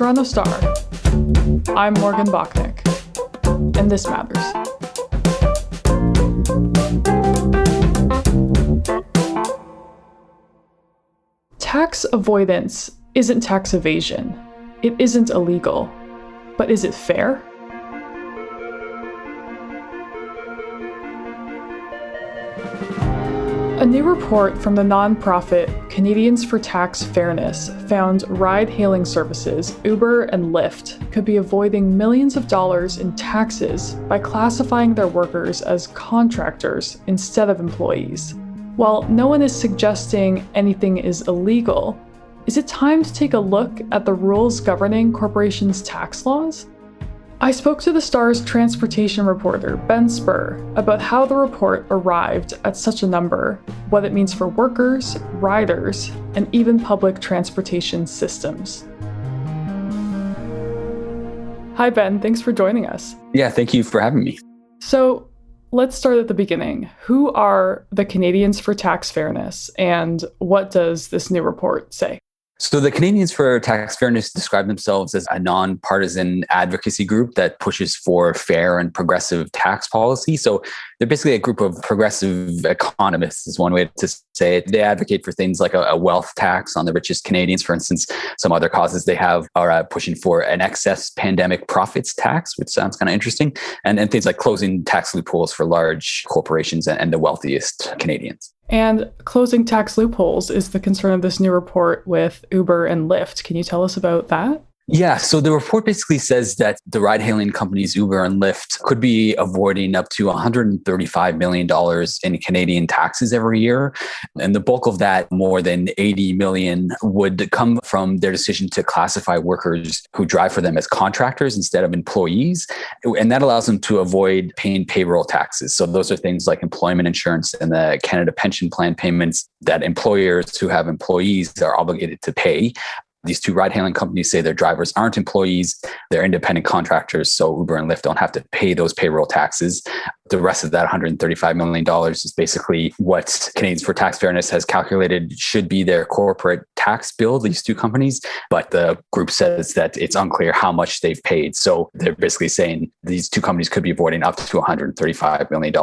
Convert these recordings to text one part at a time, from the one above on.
Toronto Star. I'm Morgan Bachnick, and this matters. Tax avoidance isn't tax evasion. It isn't illegal. But is it fair? A new report from the nonprofit Canadians for Tax Fairness found ride-hailing services Uber and Lyft could be avoiding millions of dollars in taxes by classifying their workers as contractors instead of employees. While no one is suggesting anything is illegal, is it time to take a look at the rules governing corporations' tax laws? I spoke to the Star's transportation reporter, Ben Spurr, about how the report arrived at such a number, what it means for workers, riders, and even public transportation systems. Hi, Ben. Thanks for joining us. Yeah, thank you for having me. So let's start at the beginning. Who are the Canadians for Tax Fairness, and what does this new report say? So the Canadians for Tax Fairness describe themselves as a nonpartisan advocacy group that pushes for fair and progressive tax policy. So they're basically a group of progressive economists, is one way to say it. They advocate for things like a wealth tax on the richest Canadians. For instance, some other causes they have are pushing for an excess pandemic profits tax, which sounds kind of interesting, and things like closing tax loopholes for large corporations and the wealthiest Canadians. And closing tax loopholes is the concern of this new report with Uber and Lyft. Can you tell us about that? Yeah, so the report basically says that the ride-hailing companies Uber and Lyft could be avoiding up to $135 million in Canadian taxes every year. And the bulk of that, more than $80 million, would come from their decision to classify workers who drive for them as contractors instead of employees. And that allows them to avoid paying payroll taxes. So those are things like employment insurance and the Canada pension plan payments that employers who have employees are obligated to pay. These two ride-hailing companies say their drivers aren't employees, they're independent contractors, so Uber and Lyft don't have to pay those payroll taxes. The rest of that $135 million is basically what Canadians for Tax Fairness has calculated should be their corporate tax bill, these two companies. But the group says that it's unclear how much they've paid. So they're basically saying these two companies could be avoiding up to $135 million.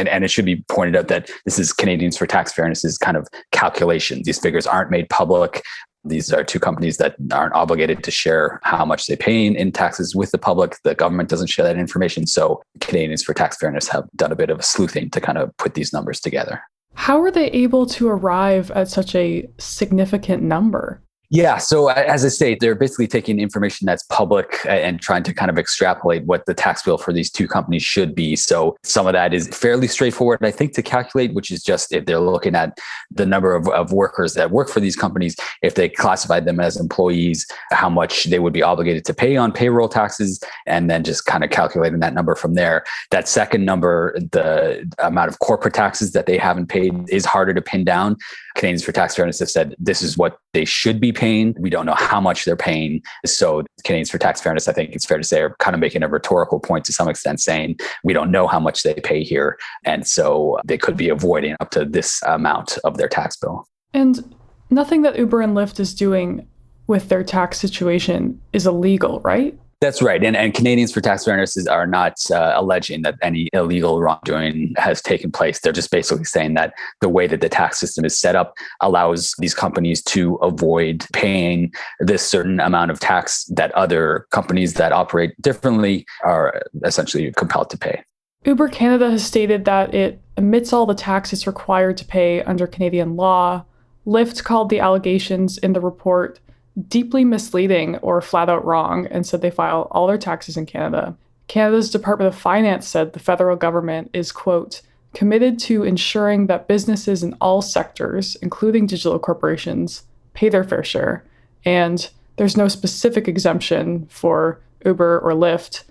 And it should be pointed out that this is Canadians for Tax Fairness's kind of calculation. These figures aren't made public. These are two companies that aren't obligated to share how much they pay in taxes with the public. The government doesn't share that information. So Canadians for Tax Fairness have done a bit of a sleuthing to kind of put these numbers together. How are they able to arrive at such a significant number? Yeah. So as I say, they're basically taking information that's public and trying to kind of extrapolate what the tax bill for these two companies should be. So some of that is fairly straightforward, I think, to calculate, which is just if they're looking at the number of workers that work for these companies, if they classified them as employees, how much they would be obligated to pay on payroll taxes, and then just kind of calculating that number from there. That second number, the amount of corporate taxes that they haven't paid, is harder to pin down. Canadians for Tax Fairness have said this is what they should be paying. We don't know how much they're paying. So Canadians for Tax Fairness, I think it's fair to say, are kind of making a rhetorical point to some extent, saying we don't know how much they pay here. And so they could be avoiding up to this amount of their tax bill. And nothing that Uber and Lyft is doing with their tax situation is illegal, right? That's right. And Canadians for Tax Fairness are not alleging that any illegal wrongdoing has taken place. They're just basically saying that the way that the tax system is set up allows these companies to avoid paying this certain amount of tax that other companies that operate differently are essentially compelled to pay. Uber Canada has stated that it omits all the tax it's required to pay under Canadian law. Lyft called the allegations in the report deeply misleading or flat out wrong and said they file all their taxes in Canada. Canada's Department of Finance said the federal government is, quote, committed to ensuring that businesses in all sectors, including digital corporations, pay their fair share. And there's no specific exemption for Uber or Lyft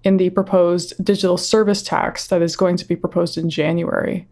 in the proposed digital service tax that is going to be proposed in January.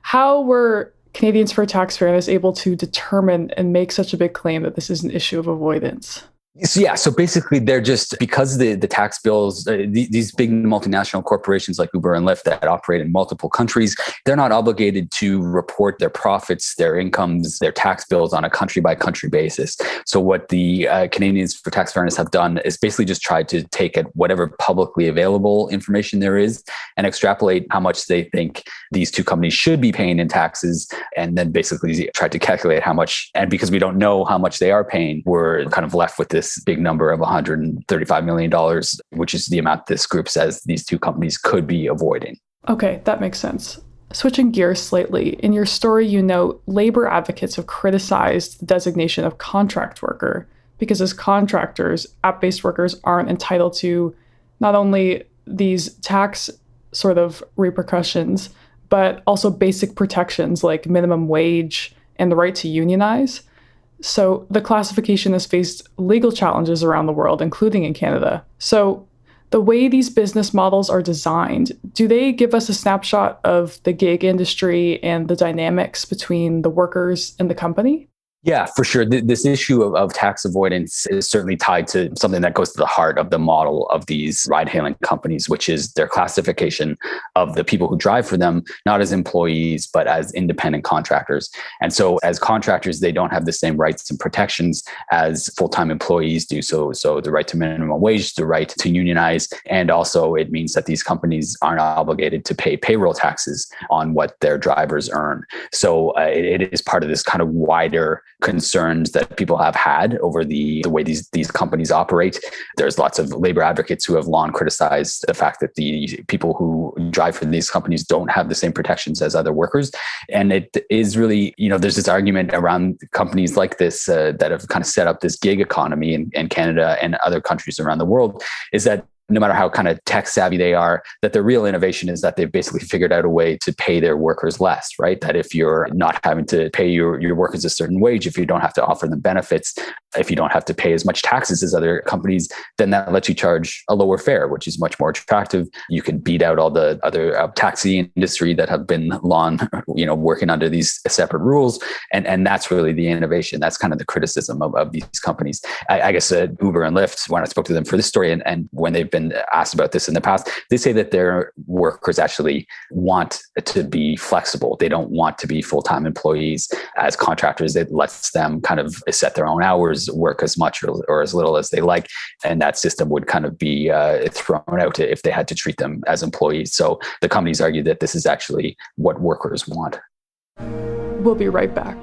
How were Canadians for Tax Fairness able to determine and make such a big claim that this is an issue of avoidance? So basically, they're just because the tax bills, these big multinational corporations like Uber and Lyft that operate in multiple countries, they're not obligated to report their profits, their incomes, their tax bills on a country by country basis. So what the Canadians for Tax Fairness have done is basically just tried to take at whatever publicly available information there is and extrapolate how much they think these two companies should be paying in taxes, and then basically tried to calculate how much. And because we don't know how much they are paying, we're kind of left with this big number of $135 million, which is the amount this group says these two companies could be avoiding. Okay, that makes sense. Switching gears slightly, in your story, you note labor advocates have criticized the designation of contract worker because as contractors, app-based workers aren't entitled to not only these tax sort of repercussions, but also basic protections like minimum wage and the right to unionize. So the classification has faced legal challenges around the world, including in Canada. So the way these business models are designed, do they give us a snapshot of the gig industry and the dynamics between the workers and the company? Yeah, for sure. This issue of tax avoidance is certainly tied to something that goes to the heart of the model of these ride-hailing companies, which is their classification of the people who drive for them, not as employees, but as independent contractors. And so as contractors, they don't have the same rights and protections as full-time employees do. So the right to minimum wage, the right to unionize, and also it means that these companies aren't obligated to pay payroll taxes on what their drivers earn. So it is part of this kind of wider concerns that people have had over the way these companies operate. There's lots of labor advocates who have long criticized the fact that the people who drive for these companies don't have the same protections as other workers. And it is really, there's this argument around companies like this that have kind of set up this gig economy in Canada and other countries around the world, is that no matter how kind of tech savvy they are, that the real innovation is that they've basically figured out a way to pay their workers less, right? That if you're not having to pay your workers a certain wage, if you don't have to offer them benefits, if you don't have to pay as much taxes as other companies, then that lets you charge a lower fare, which is much more attractive. You can beat out all the other taxi industry that have been long, working under these separate rules. And that's really the innovation. That's kind of the criticism of these companies. I guess Uber and Lyft, when I spoke to them for this story and when they've been asked about this in the past, they say that their workers actually want to be flexible. They don't want to be full-time employees as contractors. It lets them kind of set their own hours, work as much or as little as they like. And that system would kind of be thrown out if they had to treat them as employees. So the companies argue that this is actually what workers want. We'll be right back.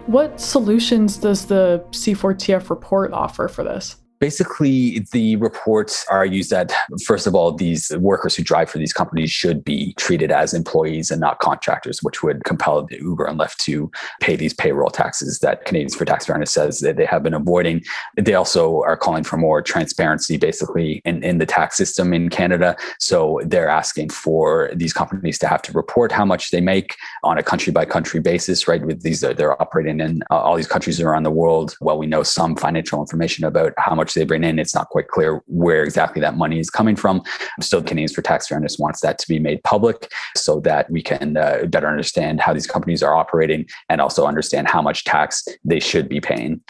What solutions does the C4TF report offer for this? Basically, the reports argues that, first of all, these workers who drive for these companies should be treated as employees and not contractors, which would compel the Uber and Lyft to pay these payroll taxes that Canadians for Tax Fairness says that they have been avoiding. They also are calling for more transparency, basically, in the tax system in Canada. So they're asking for these companies to have to report how much they make on a country-by-country basis, right? With these, they're operating in all these countries around the world. Well, we know some financial information about how much they bring in. It's not quite clear where exactly that money is coming from. So Canadians for Tax Fairness wants that to be made public so that we can better understand how these companies are operating and also understand how much tax they should be paying.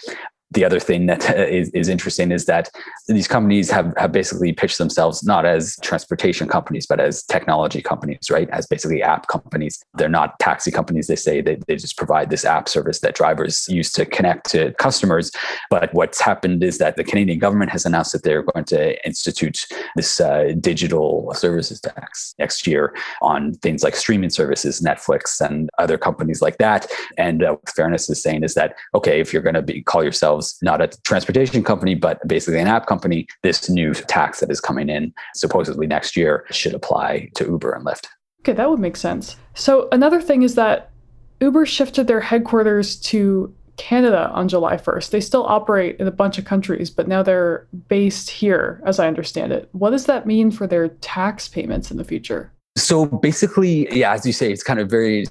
The other thing that is interesting is that these companies have basically pitched themselves not as transportation companies, but as technology companies, right? As basically app companies. They're not taxi companies. They say they just provide this app service that drivers use to connect to customers. But what's happened is that the Canadian government has announced that they're going to institute this digital services tax next year on things like streaming services, Netflix, and other companies like that. And what Fairness is saying is that, okay, if you're going to call yourselves not a transportation company, but basically an app company, this new tax that is coming in supposedly next year should apply to Uber and Lyft. Okay, that would make sense. So another thing is that Uber shifted their headquarters to Canada on July 1st. They still operate in a bunch of countries, but now they're based here, as I understand it. What does that mean for their tax payments in the future? So basically, yeah, as you say, it's kind of very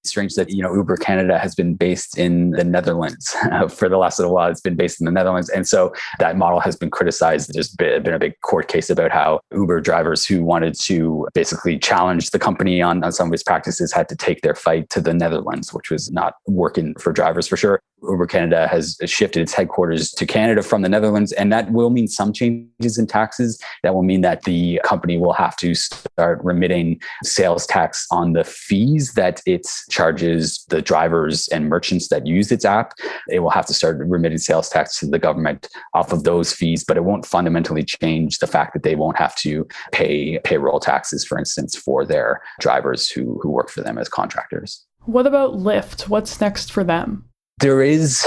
strange that, Uber Canada has been based in the Netherlands for the last little while. It's been based in the Netherlands. And so that model has been criticized. There's been a big court case about how Uber drivers who wanted to basically challenge the company on some of its practices had to take their fight to the Netherlands, which was not working for drivers for sure. Uber Canada has shifted its headquarters to Canada from the Netherlands, and that will mean some changes in taxes. That will mean that the company will have to start remitting sales tax on the fees that it charges the drivers and merchants that use its app. It will have to start remitting sales tax to the government off of those fees, but it won't fundamentally change the fact that they won't have to pay payroll taxes, for instance, for their drivers who work for them as contractors. What about Lyft? What's next for them? There is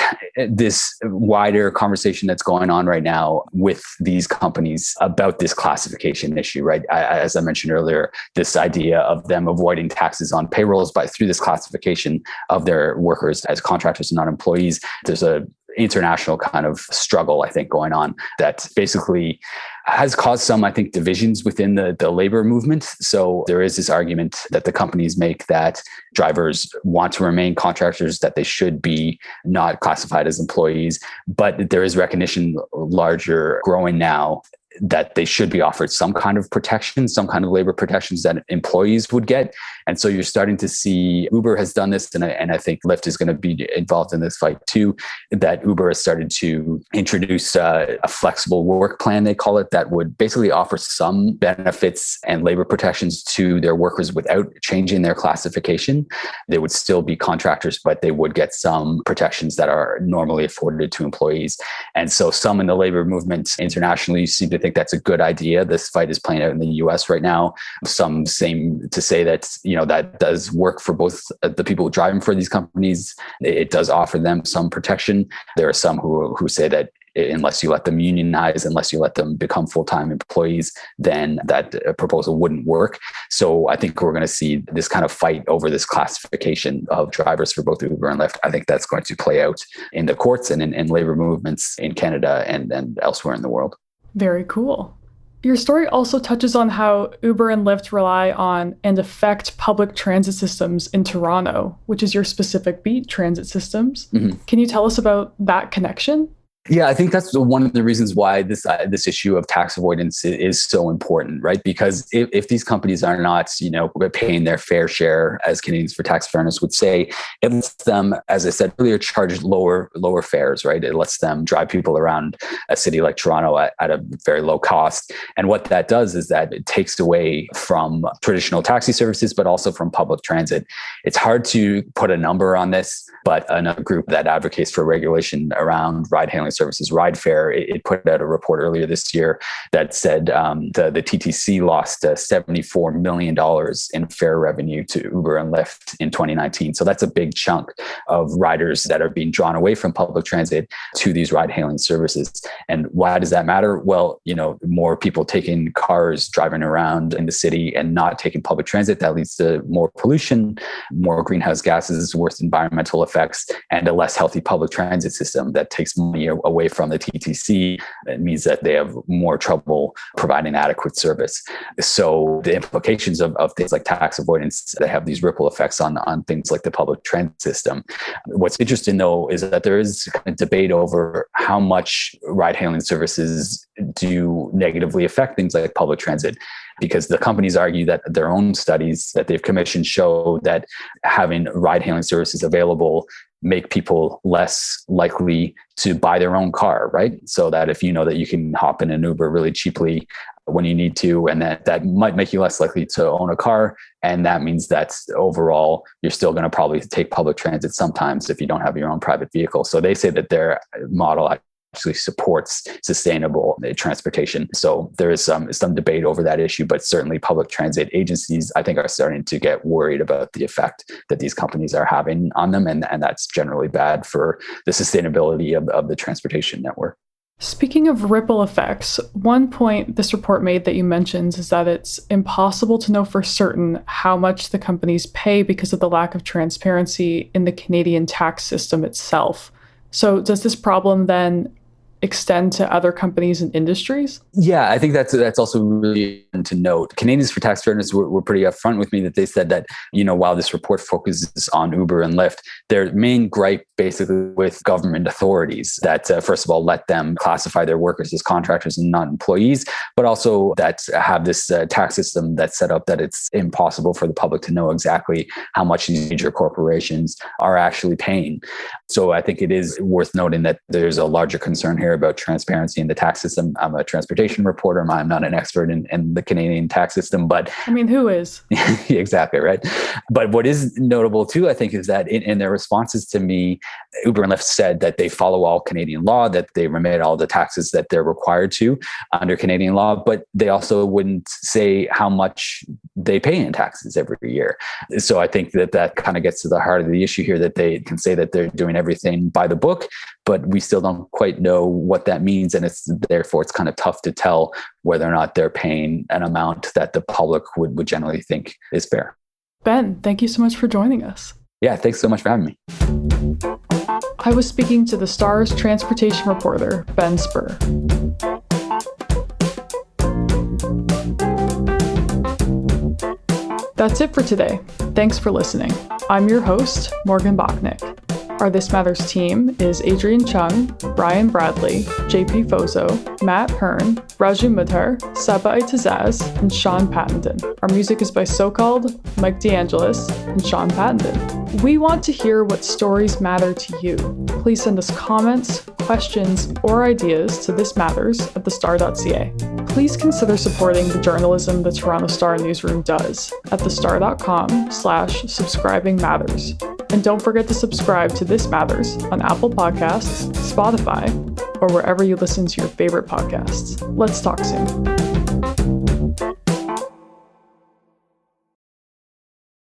this wider conversation that's going on right now with these companies about this classification issue, right? As I mentioned earlier, this idea of them avoiding taxes on payrolls through this classification of their workers as contractors and not employees. There's a international kind of struggle, I think, going on that basically has caused some, I think, divisions within the labor movement. So there is this argument that the companies make that drivers want to remain contractors, that they should be not classified as employees. But there is recognition growing now that they should be offered some kind of protection, some kind of labor protections that employees would get. And so you're starting to see Uber has done this, and I think Lyft is going to be involved in this fight too, that Uber has started to introduce a flexible work plan, they call it, that would basically offer some benefits and labor protections to their workers without changing their classification. They would still be contractors, but they would get some protections that are normally afforded to employees. And so some in the labor movement internationally seem to think that's a good idea. This fight is playing out in the US right now. Some seem to say that, that does work for both the people driving for these companies. It does offer them some protection. There are some who say that unless you let them unionize, unless you let them become full-time employees, then that proposal wouldn't work. So I think we're going to see this kind of fight over this classification of drivers for both Uber and Lyft. I think that's going to play out in the courts and in labor movements in Canada and elsewhere in the world. Very cool. Your story also touches on how Uber and Lyft rely on and affect public transit systems in Toronto, which is your specific beat, transit systems. Mm-hmm. Can you tell us about that connection? Yeah, I think that's one of the reasons why this issue of tax avoidance is so important, right? Because if these companies are not, paying their fair share, as Canadians for Tax Fairness would say, it lets them, as I said earlier, charge lower fares, right? It lets them drive people around a city like Toronto at a very low cost. And what that does is that it takes away from traditional taxi services, but also from public transit. It's hard to put a number on this, but another group that advocates for regulation around ride-hailing services, RideFare, it put out a report earlier this year that said the TTC lost $74 million in fare revenue to Uber and Lyft in 2019. So that's a big chunk of riders that are being drawn away from public transit to these ride-hailing services. And why does that matter? Well, more people taking cars, driving around in the city and not taking public transit, that leads to more pollution, more greenhouse gases, worse environmental effects, and a less healthy public transit system that takes money away from the TTC. It means that they have more trouble providing adequate service. So the implications of things like tax avoidance, they have these ripple effects on things like the public transit system. What's interesting, though, is that there is kind of debate over how much ride-hailing services do negatively affect things like public transit, because the companies argue that their own studies that they've commissioned show that having ride-hailing services available make people less likely to buy their own car, right? So that if you know that you can hop in an Uber really cheaply when you need to, and that might make you less likely to own a car. And that means that overall, you're still going to probably take public transit sometimes if you don't have your own private vehicle. So they say that their model actually supports sustainable transportation. So there is some debate over that issue, but certainly public transit agencies, I think, are starting to get worried about the effect that these companies are having on them. And that's generally bad for the sustainability of the transportation network. Speaking of ripple effects, one point this report made that you mentioned is that it's impossible to know for certain how much the companies pay because of the lack of transparency in the Canadian tax system itself. So does this problem then extend to other companies and industries? Yeah, I think that's also really important to note. Canadians for Tax Fairness were pretty upfront with me that they said that, while this report focuses on Uber and Lyft, their main gripe basically with government authorities that, first of all, let them classify their workers as contractors and not employees, but also that have this tax system that's set up that it's impossible for the public to know exactly how much these major corporations are actually paying. So I think it is worth noting that there's a larger concern here about transparency in the tax system. I'm a transportation reporter. I'm not an expert in the Canadian tax system, but who is? Exactly, right. But what is notable too, I think, is that in their responses to me, Uber and Lyft said that they follow all Canadian law, that they remit all the taxes that they're required to under Canadian law, but they also wouldn't say how much they pay in taxes every year. So I think that kind of gets to the heart of the issue here, that they can say that they're doing everything by the book, but we still don't quite know what that means. And therefore it's kind of tough to tell whether or not they're paying an amount that the public would generally think is fair. Ben, thank you so much for joining us. Yeah, thanks so much for having me. I was speaking to the Star's transportation reporter, Ben Spurr. That's it for today. Thanks for listening. I'm your host, Morgan Bachnick. Our This Matters team is Adrian Chung, Brian Bradley, JP Fozo, Matt Hearn, Raju Mudhar, Saba Itazaz, and Sean Pattenden. Our music is by So-Called, Mike DeAngelis, and Sean Pattenden. We want to hear what stories matter to you. Please send us comments, questions, or ideas to thismatters@thestar.ca. Please consider supporting the journalism the Toronto Star newsroom does at thestar.com/subscribingmatters. And don't forget to subscribe to This Matters on Apple Podcasts, Spotify, or wherever you listen to your favorite podcasts. Let's talk soon.